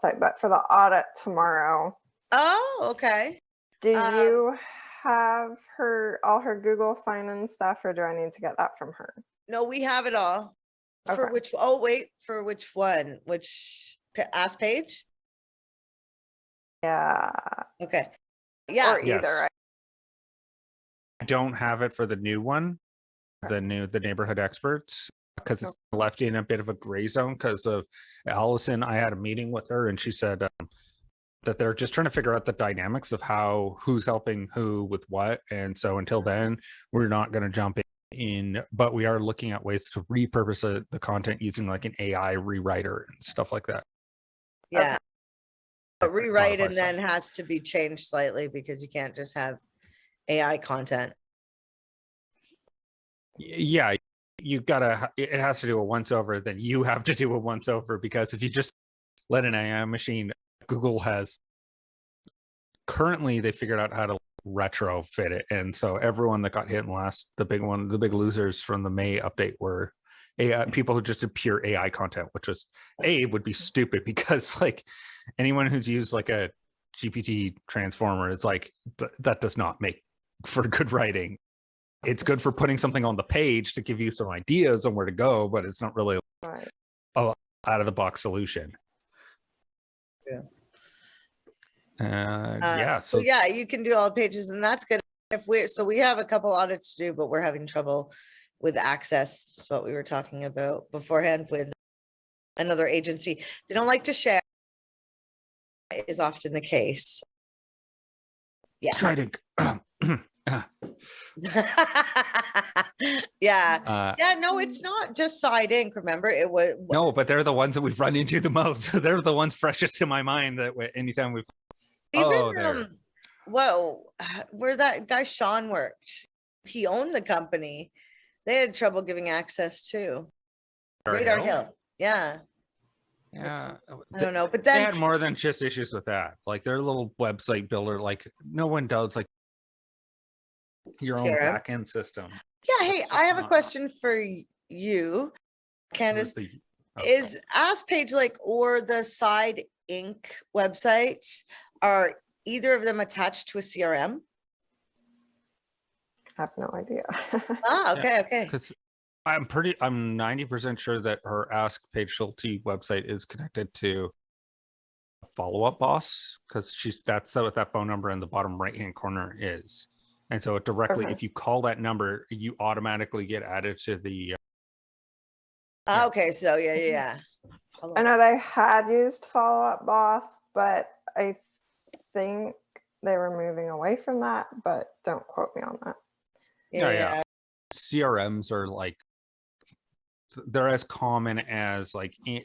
website, but for the audit tomorrow. Oh, okay. Do you have all her Google sign-in stuff, or do I need to get that from her? No, we have it all. For Okay. which, oh, wait, for which one? Which Ask Page? Yeah. Okay. Yeah. Or either. I don't have it for the new one, the neighborhood experts, because it's left in a bit of a gray zone because of Allison. I had a meeting with her and she said that they're just trying to figure out the dynamics of who's helping who with what. And so until then, we're not going to jump in, but we are looking at ways to repurpose the content using like an AI rewriter and stuff like that. Yeah. Okay. But rewrite and then has to be changed slightly because you can't just have AI content. Yeah, it has to do a once over, then you have to do a once over, because if you just let an AI machine, Google has currently, they figured out how to retrofit it. And so everyone that got hit in the big losers from the May update were AI, people who just did pure AI content, which was would be stupid, because like anyone who's used like a GPT transformer, it's like that does not make for good writing. It's good for putting something on the page to give you some ideas on where to go, but it's not really Right. a out of the box solution. Yeah. So yeah, you can do all the pages, and that's good. We have a couple audits to do, but we're having trouble with access. That's what we were talking about beforehand with another agency. They don't like to share, is often the case. Yeah. Exciting. Yeah, no, it's not just side ink. Remember, it was no, but they're the ones that we've run into the most. They're the ones freshest in my mind that anytime we've where that guy Sean worked, he owned the company. They had trouble giving access to Radar Hill. Yeah. I don't know, but then they had more than just issues with that. Like their little website builder, like no one does like your own backend system. Yeah. Hey, I have a question for you, Candace. Is Ask Page or the Side Inc. website, are either of them attached to a CRM? I have no idea. Okay. Because I'm 90% sure that her Ask Page Schulte website is connected to a Follow-Up Boss, because that's what that phone number in the bottom right hand corner is. And so it directly, if you call that number, you automatically get added to the okay, so yeah. I know they had used Follow-Up Boss, but I think they were moving away from that, but don't quote me on that. Yeah. CRMs are like, they're as common as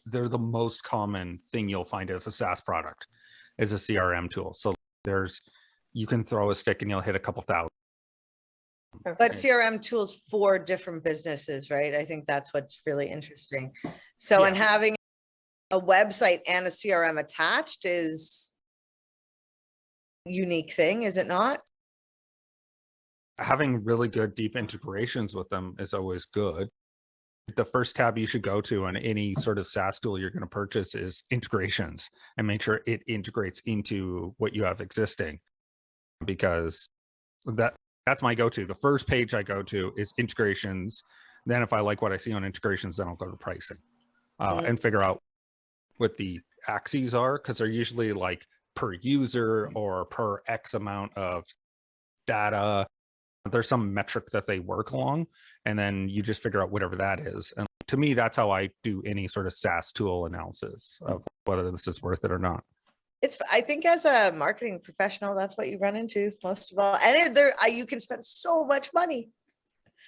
they're the most common thing you'll find as a SaaS product is a CRM tool. So you can throw a stick and you'll hit a couple thousand. But CRM tools for different businesses, right? I think that's what's really interesting. So, and having a website and a CRM attached is a unique thing, is it not? Having really good deep integrations with them is always good. The first tab you should go to on any sort of SaaS tool you're going to purchase is integrations, and make sure it integrates into what you have existing, because that's my go-to. The first page I go to is integrations. Then if I like what I see on integrations, then I'll go to pricing and figure out what the axes are, because they're usually like per user or per X amount of data. There's some metric that they work along, and then you just figure out whatever that is. And to me, that's how I do any sort of SaaS tool analysis of whether this is worth it or not. I think as a marketing professional, that's what you run into most of all. And you can spend so much money.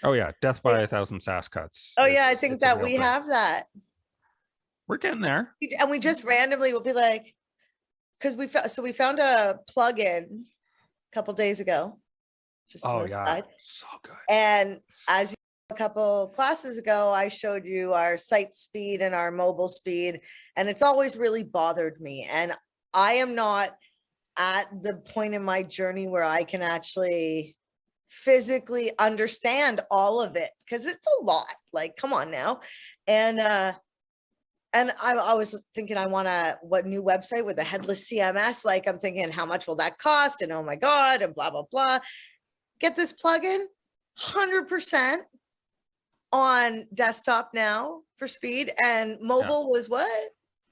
Oh yeah, death by 1,000 SaaS cuts. Oh yeah, I think that we have that. We're getting there. And we just randomly will be like, because we found a plugin a couple days ago. So good. And as a couple classes ago, I showed you our site speed and our mobile speed, and it's always really bothered me. And I am not at the point in my journey where I can actually physically understand all of it, because it's a lot. Like, come on now. And And I was thinking, what new website with a headless CMS? Like, I'm thinking, how much will that cost? And oh my God, and blah, blah, blah. Get this plugin 100% on desktop now for speed, and mobile was what?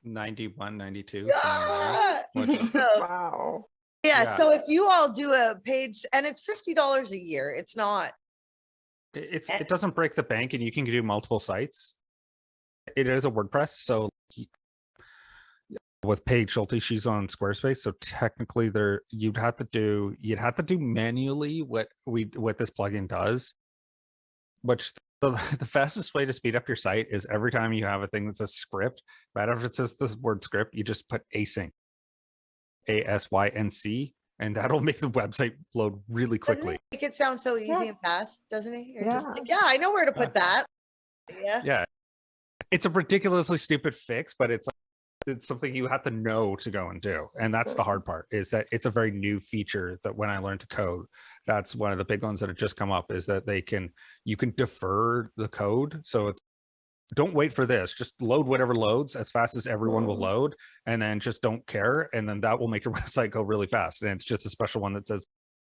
91, 92. Yeah. Which, So, Wow. yeah. Yeah. So if you all do a page, and it's $50 a year, it's not. it doesn't break the bank, and you can do multiple sites. It is a WordPress, so with Paige Schulte, she's on Squarespace, so technically you'd have to do manually what this plugin does, which the fastest way to speed up your site is every time you have a thing that says script, right after it says this word script, you just put async, ASYNC, and that'll make the website load really Doesn't quickly. it make it sound so easy Yeah. and fast, doesn't it? You're just Yeah. like, yeah, I know where to put that. Yeah. Yeah, it's a ridiculously stupid fix, but it's something you have to know to go and do. And that's the hard part, is that it's a very new feature that when I learned to code, that's one of the big ones that have just come up, is that you can defer the code. So don't wait for this, just load whatever loads as fast as everyone will load, and then just don't care. And then that will make your website go really fast. And it's just a special one that says,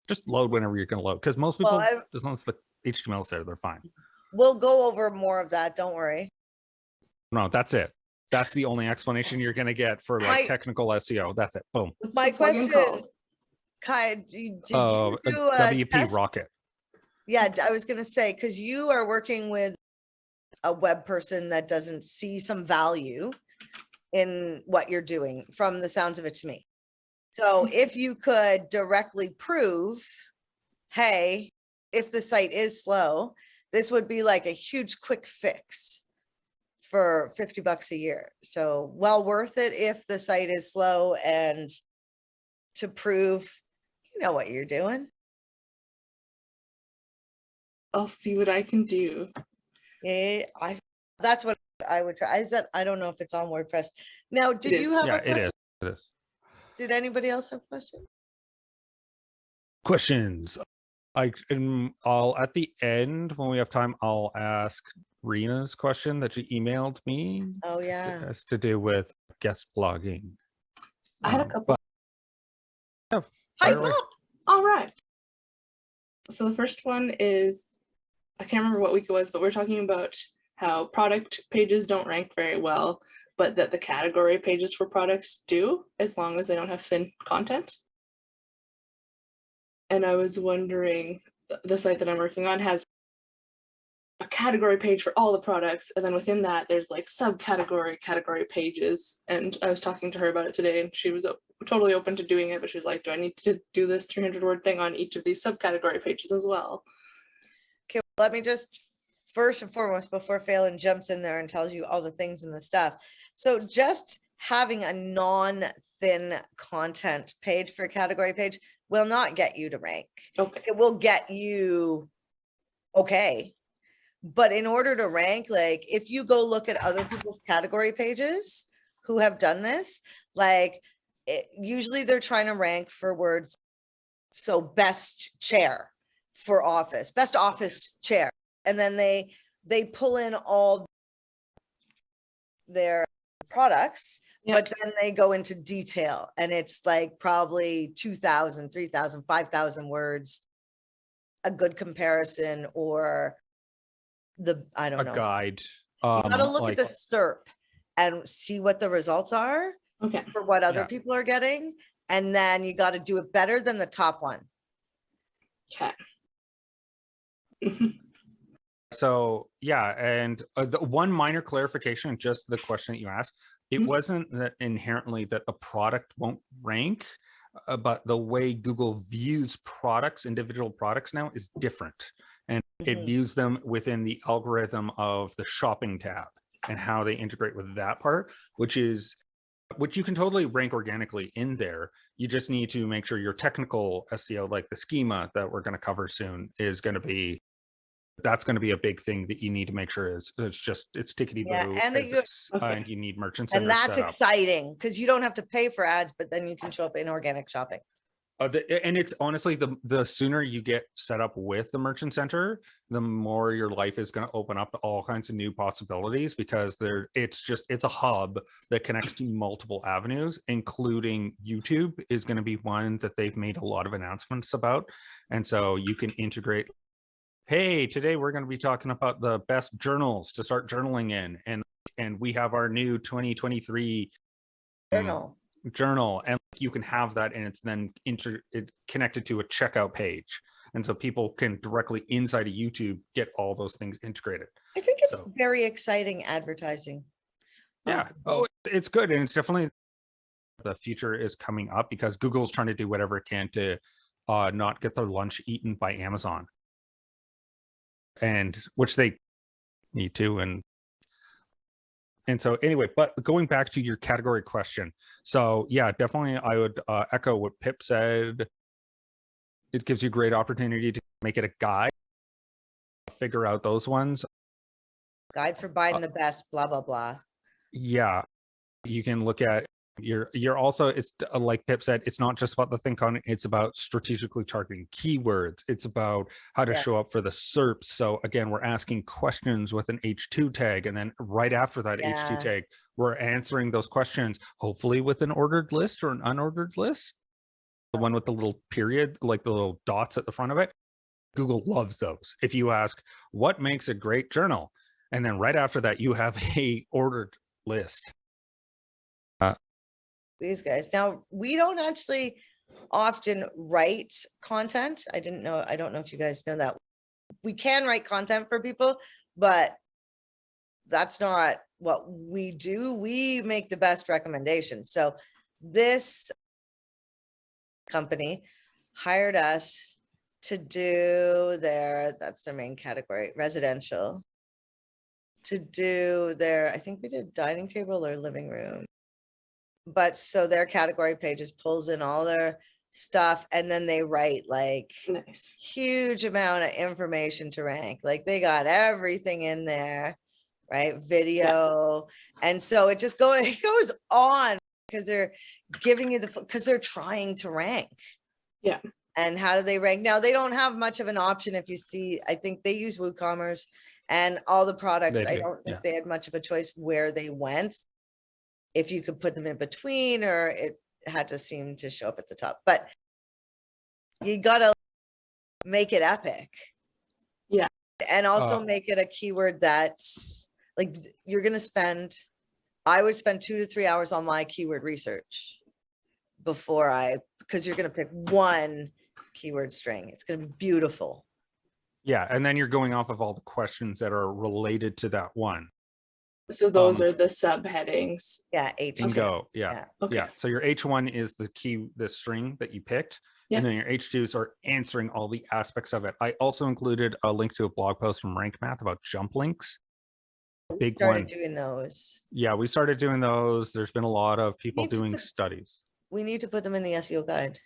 just load whenever you're going to load. Because most people, as long as the HTML is there, they're fine. We'll go over more of that. Don't worry. No, that's it. That's the only explanation you're going to get for like technical SEO. That's it. Boom. What's My the plugin question, called? Kai, did you do a WP test? Rocket. Yeah, I was going to say, because you are working with a web person that doesn't see some value in what you're doing, from the sounds of it to me. So if you could directly prove, hey, if the site is slow, this would be like a huge quick fix for $50 a year. So well worth it if the site is slow, and to prove you know what you're doing. I'll see what I can do. Yeah, that's what I would try. I don't know if it's on WordPress. Now, did you have a question? It is. Did anybody else have a question? Questions. I'll at the end, when we have time, I'll ask Rena's question that she emailed me. Oh yeah. It has to do with guest blogging. I had a couple. Yeah, Hype away. up. All right. So the first one is, I can't remember what week it was, but we're talking about how product pages don't rank very well, but that the category pages for products do, as long as they don't have thin content. And I was wondering, the site that I'm working on has a category page for all the products, and then within that there's like category pages. And I was talking to her about it today, and she was totally open to doing it, but she was like, do I need to do this 300-word thing on each of these subcategory pages as well? Okay, let me just first and foremost, before Phelan jumps in there and tells you all the things and the stuff. So just having a non-thin content page for a category page will not get you to rank. Okay. It will get you okay. But in order to rank, like if you go look at other people's category pages who have done this, like usually they're trying to rank for words. So best chair for office, best office chair. And then they pull in all their products, but then they go into detail, and it's like probably 2,000, 3,000, 5,000 words, a good comparison, or I don't know. A guide. You gotta look at the SERP and see what the results are for what other people are getting. And then you got to do it better than the top one. Okay. So yeah, and the one minor clarification, just the question that you asked, it wasn't that inherently that the product won't rank, but the way Google views products, individual products now, is different, and it views them within the algorithm of the shopping tab and how they integrate with that part, which you can totally rank organically in there. You just need to make sure your technical SEO, like the schema that we're going to cover soon, is going to be, that's going to be a big thing that you need to make sure it's tickety boo, and you need merchants, and that's exciting because you don't have to pay for ads, but then you can show up in organic shopping. And it's honestly the sooner you get set up with the Merchant Center, the more your life is going to open up to all kinds of new possibilities, because it's a hub that connects to multiple avenues, including YouTube is going to be one that they've made a lot of announcements about. And so you can integrate, hey, today we're going to be talking about the best journals to start journaling in, and we have our new 2023 journal, and you can have that, and it's then connected to a checkout page, and so people can directly inside of YouTube get all those things integrated. I think it's very exciting advertising. Yeah. Oh, it's good, and it's definitely the future is coming up, because Google's trying to do whatever it can to not get their lunch eaten by Amazon, and which they need to. And so anyway, but going back to your category question. So yeah, definitely I would echo what Pip said. It gives you great opportunity to make it a guide, figure out those ones. Guide for buying the best, blah, blah, blah. Yeah, you can look at you're also, it's like Pip said, it's not just about the think on it, it's about strategically targeting keywords. It's about how to show up for the SERPs. So again, we're asking questions with an H2 tag, and then right after that H2 tag, we're answering those questions, hopefully with an ordered list or an unordered list. The one with the little period, like the little dots at the front of it. Google loves those. If you ask what makes a great journal, and then right after that you have a ordered list. These guys. Now, we don't actually often write content. I don't know if you guys know that. We can write content for people, but that's not what we do. We make the best recommendations. So this company hired us to do that's their main category, residential, to do I think we did dining table or living room. But so their category pages pulls in all their stuff, and then they write like huge amount of information to rank. Like they got everything in there, right? Video. And so it just goes on, because they're giving you because they're trying to rank. Yeah. And how do they rank? Now, they don't have much of an option. If you see, I think they use WooCommerce and all the products. I don't think they had much of a choice where they went. If you could put them in between, or it had to seem to show up at the top, but you gotta make it epic. Yeah. And also make it a keyword that's like, I would spend 2 to 3 hours on my keyword research because you're going to pick one keyword string. It's going to be beautiful. Yeah. And then you're going off of all the questions that are related to that one. So those are the subheadings. Yeah. Bingo. Yeah. Yeah. Okay. Yeah. So your H1 is the string that you picked. Yeah. And then your H2s are answering all the aspects of it. I also included a link to a blog post from Rank Math about jump links. We started doing those. Yeah, we started doing those. There's been a lot of people doing studies. We need to put them in the SEO guide,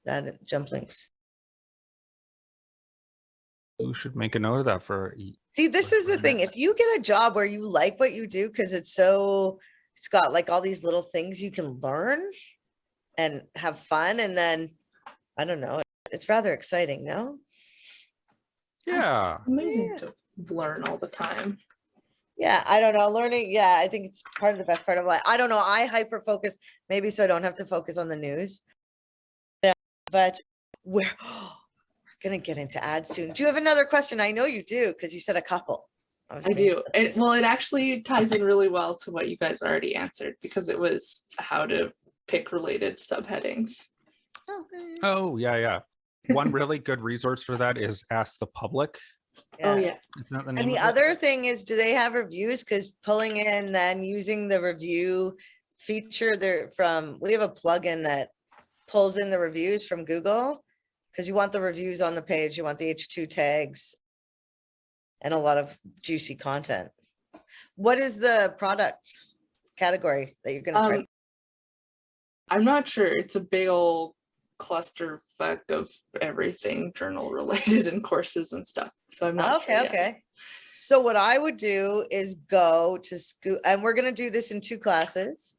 that jump links. You should make a note of that for. See, this is the thing. If you get a job where you like what you do, because it's got like all these little things you can learn and have fun. And then, I don't know, it's rather exciting, no? Yeah. Amazing to learn all the time. Yeah, I don't know. Learning, yeah, I think it's part of the best part of life. I don't know. I hyper focus, maybe so I don't have to focus on the news. Yeah, but we're going to get into ads soon. Do you have another question? I know you do, because you said a couple. I do. It actually ties in really well to what you guys already answered, because it was how to pick related subheadings. Okay. Oh, yeah. One really good resource for that is Ask the Public. Yeah. Oh, yeah. Not the name And the other thing is, do they have reviews? Because pulling in, then using the review feature we have a plugin that pulls in the reviews from Google, because you want the reviews on the page, you want the H2 tags and a lot of juicy content. What is the product category that you're going to try? I'm not sure. It's a big old clusterfuck of everything journal related and courses and stuff. So I'm not sure yet. Okay. So what I would do is go to school, and we're going to do this in 2 classes.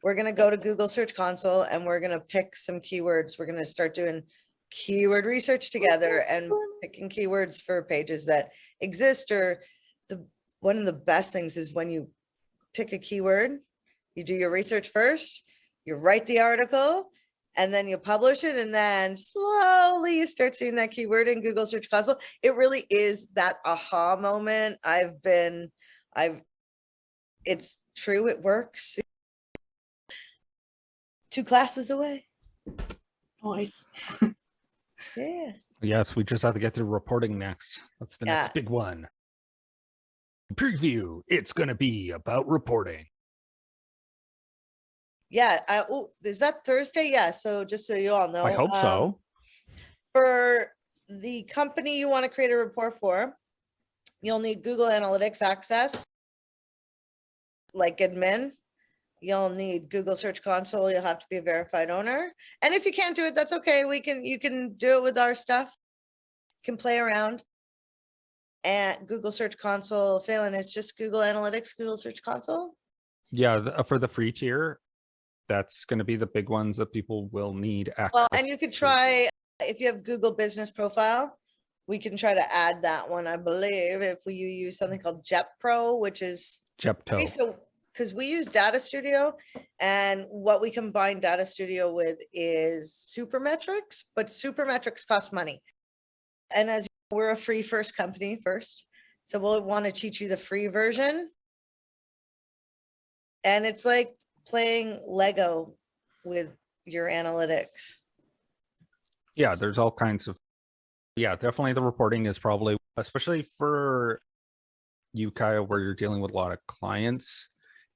we're going to go to Google Search Console and we're going to pick some keywords. We're going to start doing keyword research together and picking keywords for pages that exist. Or one of the best things is when you pick a keyword, you do your research first, you write the article, and then you publish it, and then slowly you start seeing that keyword in Google Search Console. It really is that aha moment. It's true, it works. 2 classes away. Nice. Yeah. Yes, we just have to get through reporting next. That's the next big one. Preview. It's going to be about reporting. Yeah. Oh, is that Thursday? Yeah. So just so you all know. I hope so. For the company you want to create a report for, you'll need Google Analytics access, like admin. You'll need Google Search Console. You'll have to be a verified owner. And if you can't do it, that's okay. You can do it with our stuff. You can play around. And Google Search Console, Phelan, it's just Google Analytics, Google Search Console. Yeah, for the free tier, that's going to be the big ones that people will need access. Well, and you could try, if you have Google Business Profile, we can try to add that one, I believe, if you use something called JEP Pro, which is Jepto. so because we use Data Studio, and what we combine Data Studio with is Supermetrics, but Supermetrics costs money. And as we're a free first company first, so we'll want to teach you the free version. And it's like playing Lego with your analytics. Yeah, there's all kinds of, yeah, definitely the reporting is probably, especially for you, Kyle, where you're dealing with a lot of clients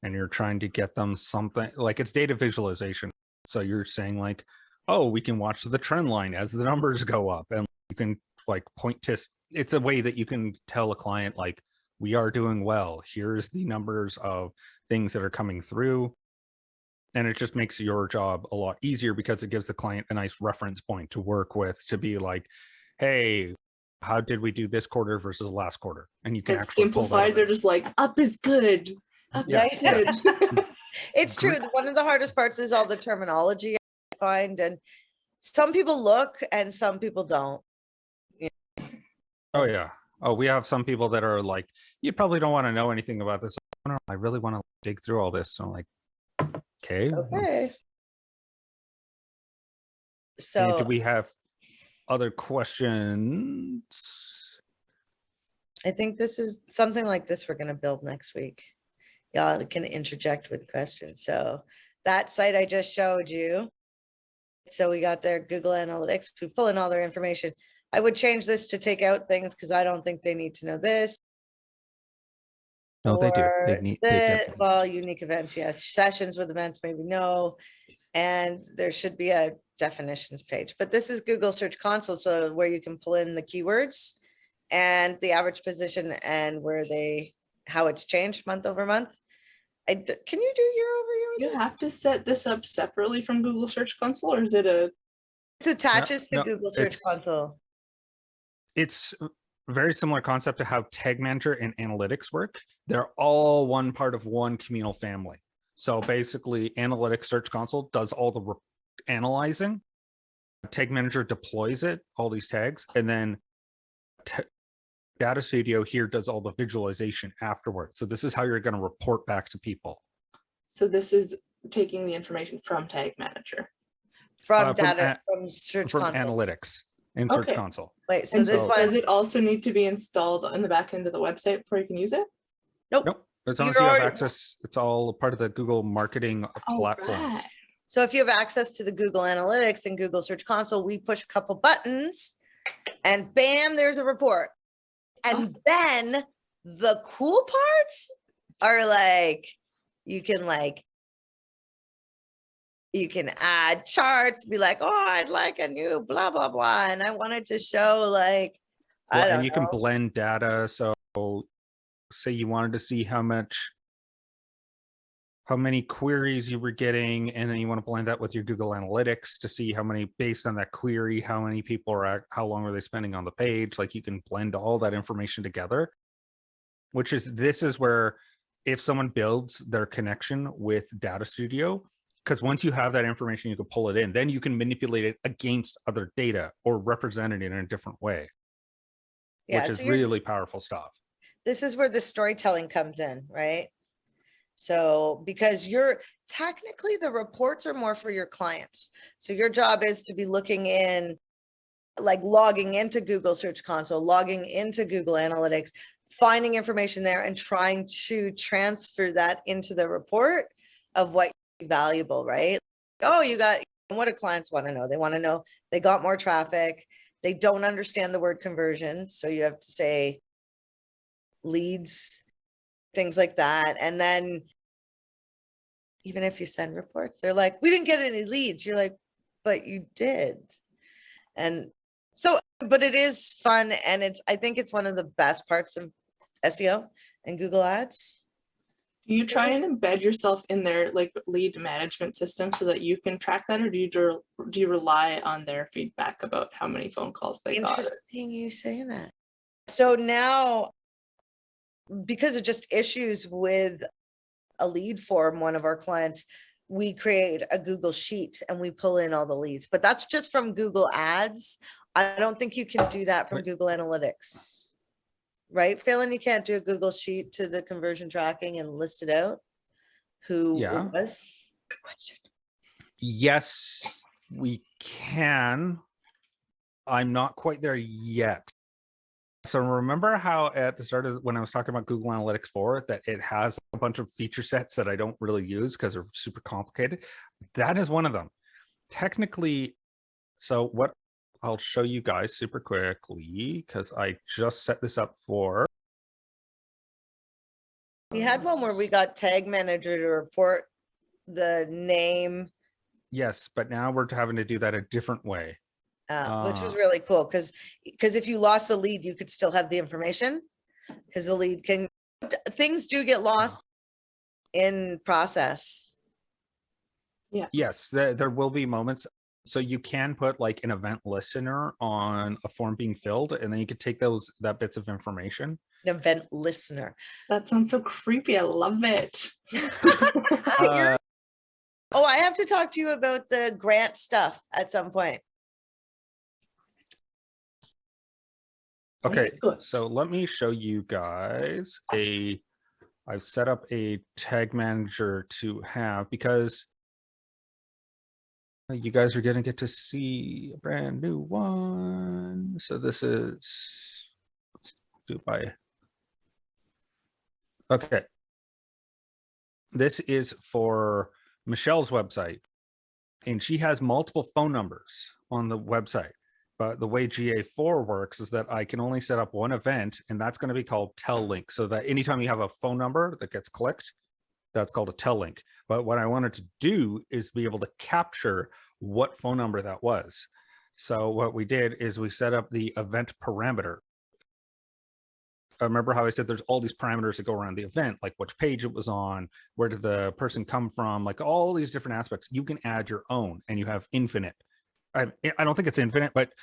and you're trying to get them something like it's data visualization. So you're saying like, oh, we can watch the trend line as the numbers go up, and you can like point to, it's a way that you can tell a client like, we are doing well. Here's the numbers of things that are coming through. And it just makes your job a lot easier because it gives the client a nice reference point to work with, to be like, hey, how did we do this quarter versus last quarter? And you can It's actually pull that simplified. up. They're just like, up is good. Up Yeah. is good. It's true. One of the hardest parts is all the terminology I find, and some people look and some people don't. Oh yeah. Oh, we have some people that are like, you probably don't want to know anything about this. I really want to dig through all this. So I'm like, okay. Okay. And So do we have other questions? I think this is something like this we're going to build next week. Y'all can interject with questions. So that site I just showed you. So we got their Google Analytics. We pull in all their information. I would change this to take out things because I don't think they need to know this. No, they do. They Or need well, unique events, yes. Sessions with events, maybe no. And there should be a definitions page. But this is Google Search Console, so where you can pull in the keywords and the average position and how it's changed month over month. Can you do year over year? You have to set this up separately from Google Search Console, or is it a? This attaches to No, Google Search Console. It's a very similar concept to how Tag Manager and Analytics work. They're all one part of one communal family. So basically, Analytics Search Console does all the analyzing. Tag Manager deploys it, all these tags, and then Data Studio here does all the visualization afterwards. So this is how you're going to report back to people. So this is taking the information from Tag Manager. From Search Console. Analytics in Okay. Search Console. Wait, so And this one, does it also need to be installed on the back end of the website before you can use it? Nope. As long as you have access, it's all part of the Google marketing platform. Right. so if you have access to the Google Analytics and Google Search Console, we push a couple buttons and bam, there's a report. And then the cool parts are like, you can add charts, be like, oh, I'd like a new blah, blah, blah. And I wanted to show like, I don't know. And you can blend data. So say you wanted to see how many queries you were getting, and then you want to blend that with your Google Analytics to see how many, based on that query, how many people are, how long are they spending on the page? Like you can blend all that information together, this is where if someone builds their connection with Data Studio, because once you have that information, you can pull it in. Then you can manipulate it against other data or represent it in a different way, Yeah, which is so you're- really powerful stuff. this is where the storytelling comes in, right? So because you're technically the reports are more for your clients. So your job is to be looking in, like logging into Google Search Console, logging into Google Analytics, finding information there and trying to transfer that into the report of what valuable, right? Oh, you got, what do clients want to know? They want to know they got more traffic. They don't understand the word conversion. So you have to say leads, things like that. And then even if you send reports, they're like, we didn't get any leads. You're like, but you did. And so, but it is fun. And I think it's one of the best parts of SEO and Google Ads. Do you try and embed yourself in their like lead management system so that you can track that, or do you rely on their feedback about how many phone calls they got? Interesting you say that. So now, because of just issues with a lead form, one of our clients, we create a Google sheet and we pull in all the leads, but that's just from Google Ads. I don't think you can do that from Wait. Google Analytics. Right, Phelan, you can't do a Google sheet to the conversion tracking and list it out who Yeah. it was? Good question. Yes, we can. I'm not quite there yet. So remember how at the start of when I was talking about Google Analytics 4, that it has a bunch of feature sets that I don't really use because they're super complicated? That is one of them. Technically, so what I'll show you guys super quickly, because I just set this up for. We had one where we got Tag Manager to report the name, Yes, but now we're having to do that a different way. which was really cool because if you lost the lead, you could still have the information because the lead can, things do get lost in process. Yes, there will be moments. So you can put like an event listener on a form being filled, and then you could take that bits of information. An event listener. That sounds so creepy. I love it. Oh, I have to talk to you about the grant stuff at some point. Okay, so let me show you guys I've set up a tag manager to have, because you guys are going to get to see a brand new one. So this is, let's do it by, okay. This is for Michelle's website, and she has multiple phone numbers on the website. But the way GA4 works is that I can only set up one event, and that's going to be called tell link. So that anytime you have a phone number that gets clicked, that's called a tell link. But what I wanted to do is be able to capture what phone number that was. So what we did is we set up the event parameter. Remember how I said there's all these parameters that go around the event, like which page it was on, where did the person come from, like all these different aspects. You can add your own, and you have infinite. I don't think it's infinite, but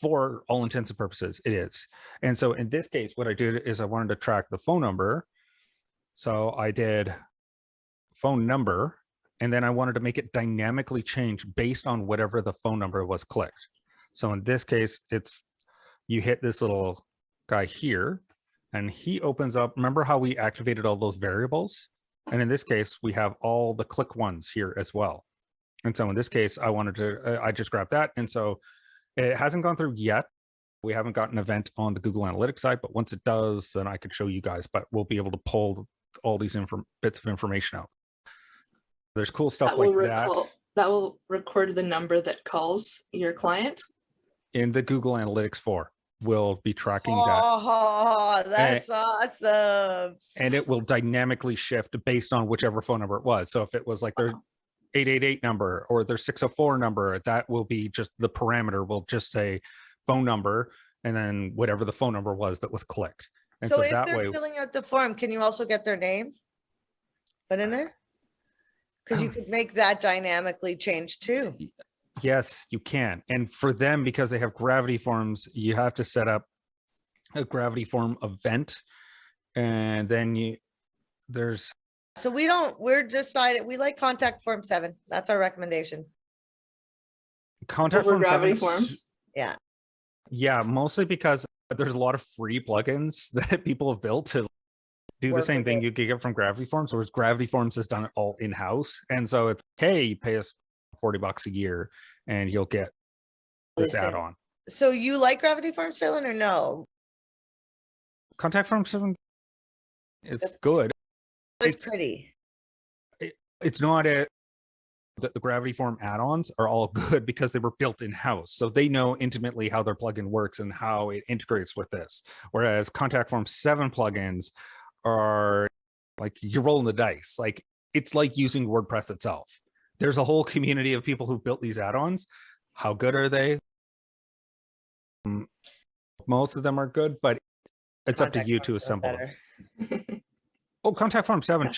for all intents and purposes, it is. And so in this case, what I did is I wanted to track the phone number. So I did phone number, and then I wanted to make it dynamically change based on whatever the phone number was clicked. So in this case, it's, you hit this little guy here, and he opens up. Remember how we activated all those variables? And in this case, we have all the click ones here as well. And so in this case, I wanted to, I just grabbed that. And so it hasn't gone through yet. We haven't got an event on the Google Analytics side, but once it does, then I could show you guys, but we'll be able to pull all these bits of information out. There's cool stuff like that. That will record the number that calls your client. In the Google Analytics 4, we'll be tracking that. Oh, that's awesome. And it will dynamically shift based on whichever phone number it was. So if it was like their 888 number or their 604 number, that will be just the parameter will just say phone number, and then whatever the phone number was that was clicked. And So if that they're way, filling out the form, can you also get their name put in there? Because you could make that dynamically change too. yes, you can. And for them, because they have gravity forms, you have to set up a gravity form event, and then there's So we're decided, we like contact form 7. That's our recommendation. Contact Over Form Gravity 7, Forms. Yeah. yeah, mostly because there's a lot of free plugins that people have built to do the Work same with thing it. you could get from Gravity Forms, whereas Gravity Forms has done it all in-house. And so it's, hey, you pay us $40 a year and you'll get this Listen. add-on. So you like Gravity Forms, Phelan, or no? Contact Form 7 is That's- good. It's pretty. It's not a the Gravity Form add-ons are all good because they were built in-house. So they know intimately how their plugin works and how it integrates with this. Whereas Contact Form 7 plugins are like you're rolling the dice. Like it's like using WordPress itself. There's a whole community of people who built these add-ons. How good are they? Most of them are good, but it's up to Contact you to Forms are assemble them. better. Oh, Contact Form 7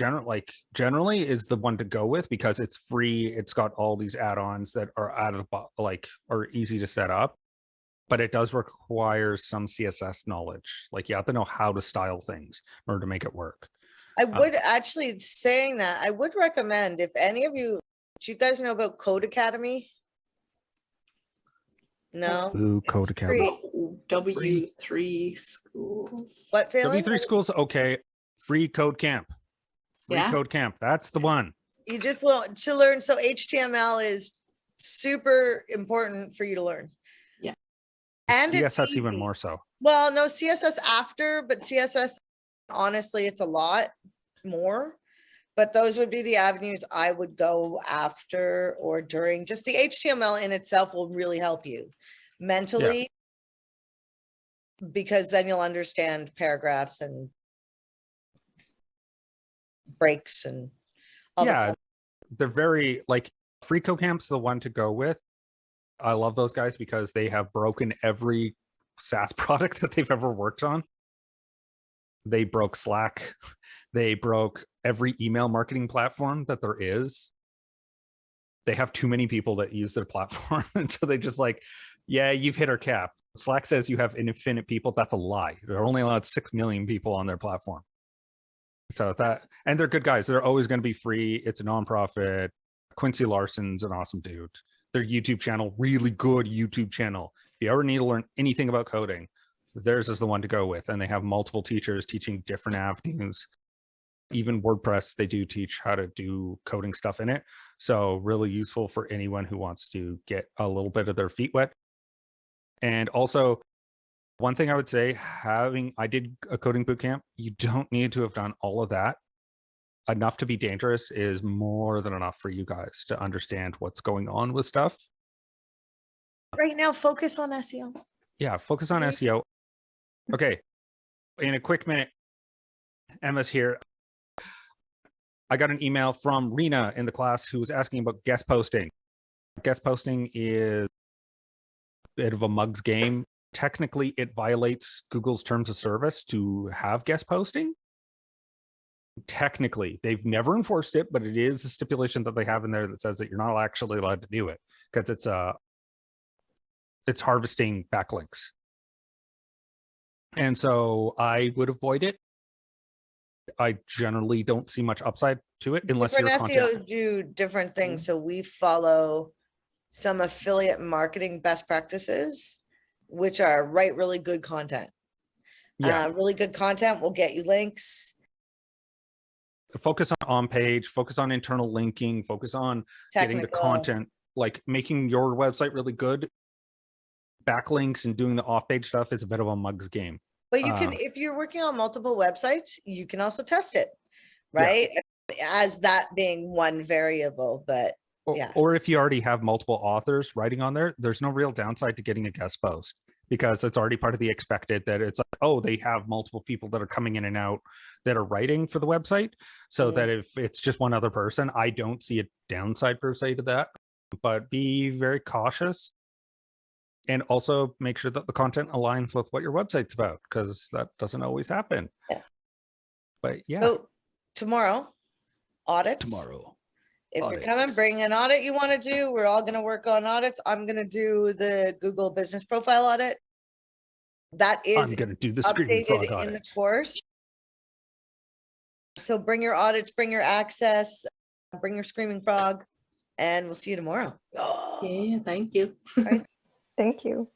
generally is the one to go with because it's free. It's got all these add-ons that are out of are easy to set up, but it does require some CSS knowledge. Like you have to know how to style things in order to make it work. I would actually, saying that, I would recommend, if any of you, do you guys know about Code Academy? No? Ooh, Code It's Academy. free. W3 schools. What, Phelan? W3 schools, okay. Free Code Camp. Free Yeah. Code Camp. That's the one. You just want to learn. So HTML is super important for you to learn. Yeah. And it's CSS even easy. more so. Well, no, CSS after, but CSS, honestly, it's a lot more. But those would be the avenues I would go after or during. Just the HTML in itself will really help you mentally, because then you'll understand paragraphs and breaks and all the Yeah, fun. they're very like Free Code Camp's the one to go with. I love those guys because they have broken every SaaS product that they've ever worked on. They broke Slack. They broke every email marketing platform that there is. They have too many people that use their platform. And so they just like, yeah, you've hit our cap. Slack says you have infinite people. That's a lie. They're only allowed 6 million people on their platform. So that, and they're good guys. They're always going to be free. It's a nonprofit. Quincy Larson's an awesome dude. Their YouTube channel, really good YouTube channel. If you ever need to learn anything about coding, theirs is the one to go with. And they have multiple teachers teaching different avenues. Even WordPress, they do teach how to do coding stuff in it. So really useful for anyone who wants to get a little bit of their feet wet. And also, one thing I would say, I did a coding bootcamp. You don't need to have done all of that. Enough to be dangerous is more than enough for you guys to understand what's going on with stuff. Right now, focus on SEO. Yeah, focus on SEO. Okay, in a quick minute, Emma's here. I got an email from Rena in the class who was asking about guest posting. Guest posting is a bit of a mug's game. Technically, it violates Google's terms of service to have guest posting. Technically, they've never enforced it, but it is a stipulation that they have in there that says that you're not actually allowed to do it because it's harvesting backlinks. And so I would avoid it. I generally don't see much upside to it unless your Different content. SEOs do different things. So we follow some affiliate marketing best practices, which are write really good content. Yeah, Really good content will get you links. focus on page, focus on internal linking, focus on getting the Technical. content, like making your website really good. Backlinks and doing the off-page stuff is a bit of a mug's game. But you can, if you're working on multiple websites, you can also test it, Yeah. right? As that being one variable, but yeah. Or if you already have multiple authors writing on there, there's no real downside to getting a guest post because it's already part of the expected that it's like, oh, they have multiple people that are coming in and out that are writing for the website. So that if it's just one other person, I don't see a downside per se to that, but be very cautious. And also make sure that the content aligns with what your website's about, because that doesn't always happen. Yeah. But yeah. So tomorrow, audits. Tomorrow. If Audits. you're coming, bring an audit you want to do. We're all going to work on audits. I'm going to do the Google business profile audit. That is I'm going to do the screen updated frog in the audit. course. So bring your audits, bring your access, bring your screaming frog, and we'll see you tomorrow. Yeah, thank you. Thank you.